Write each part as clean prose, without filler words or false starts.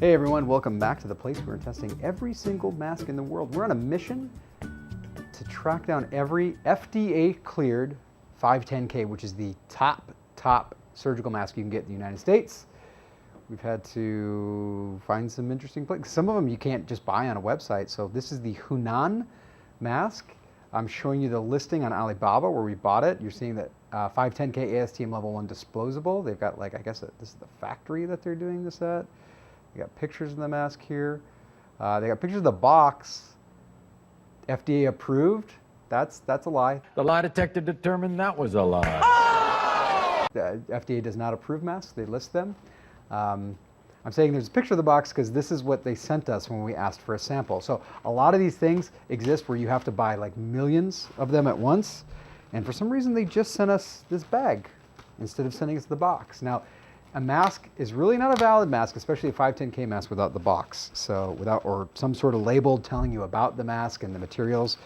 Hey everyone, welcome back to the place where we're testing every single mask in the world. We're on a mission to track down every FDA cleared 510K, which is the top surgical mask you can get in the United States. We've had to find some interesting places. Some of them you can't just buy on a website. So this is the Hunan mask. I'm showing you the listing on Alibaba where we bought it. You're seeing that 510K ASTM level 1 disposable. They've got, like, I guess this is the factory that they're doing this at. They got pictures of the mask here. They got pictures of the box. FDA approved. That's a lie. The lie detector determined that was a lie. The FDA does not approve masks. They list them. I'm saying there's a picture of the box because this is what they sent us when we asked for a sample. So a lot of these things exist where you have to buy like millions of them at once. And for some reason, they just sent us this bag instead of sending us the box. Now, a mask is really not a valid mask, especially a 510K mask without the box. So or some sort of label telling you about the mask and the materials.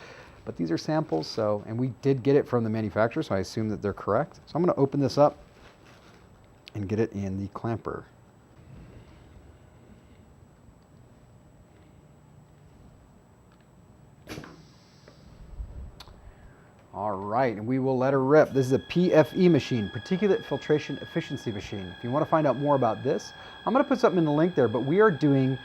But these are samples, and we did get it from the manufacturer, so I assume that they're correct. So I'm going to open this up and get it in the clamper. All right, and we will let her rip. This is a PFE machine, Particulate Filtration Efficiency Machine. If you want to find out more about this, I'm going to put something in the link there, but we are doing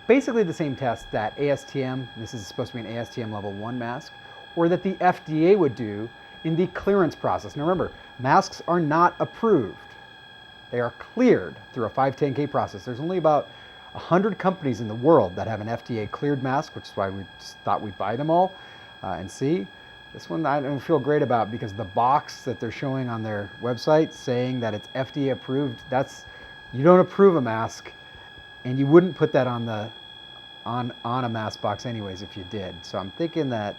basically the same test that ASTM, this is supposed to be an ASTM level 1 mask, or that the FDA would do in the clearance process. Now remember, masks are not approved. They are cleared through a 510K process. There's only about 100 companies in the world that have an FDA cleared mask, which is why we just thought we'd buy them all and see. This one I don't feel great about because the box that they're showing on their website saying that it's FDA approved, you don't approve a mask, and you wouldn't put that on a mask box anyways if you did. So I'm thinking that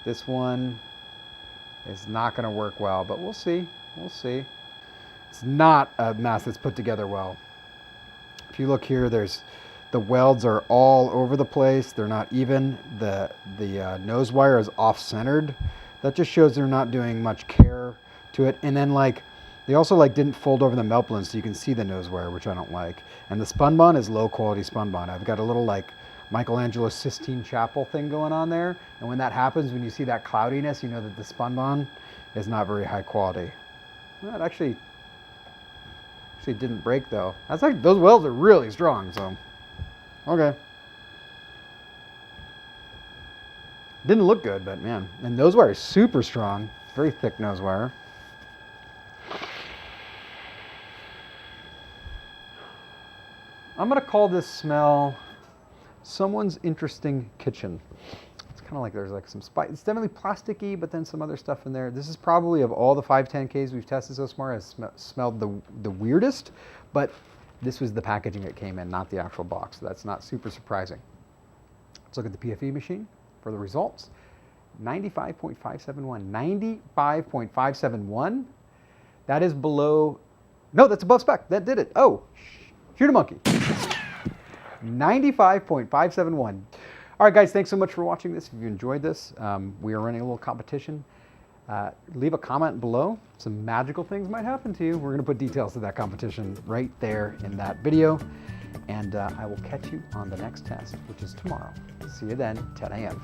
this one is not going to work well, but we'll see. We'll see. It's not a mask that's put together well. If you look here, the welds are all over the place. They're not even. The nose wire is off-centered. That just shows they're not doing much care to it. And then they also didn't fold over the melt balloon so you can see the nose wire, which I don't like. And the spun bond is low quality spun bond. I've got a little Michelangelo Sistine Chapel thing going on there. And when that happens, when you see that cloudiness, you know that the spun bond is not very high quality. Well, it actually didn't break though. Those welds are really strong, so. Okay. Didn't look good, but man. And nose wire is super strong. Very thick nose wire. I'm going to call this smell someone's interesting kitchen. It's kind of like there's some spice. It's definitely plasticky, but then some other stuff in there. This is probably, of all the 510Ks we've tested so far, has smelled the weirdest, but this was the packaging that came in, not the actual box. So that's not super surprising. Let's look at the PFE machine for the results. 95.571. 95.571. That is below. No, that's above spec. That did it. Oh, shoot a monkey. 95.571. All right, guys, thanks so much for watching this. If you enjoyed this, we are running a little competition. Leave a comment below. Some magical things might happen to you. We're going to put details to that competition right there in that video. And I will catch you on the next test, which is tomorrow. See you then, 10 a.m.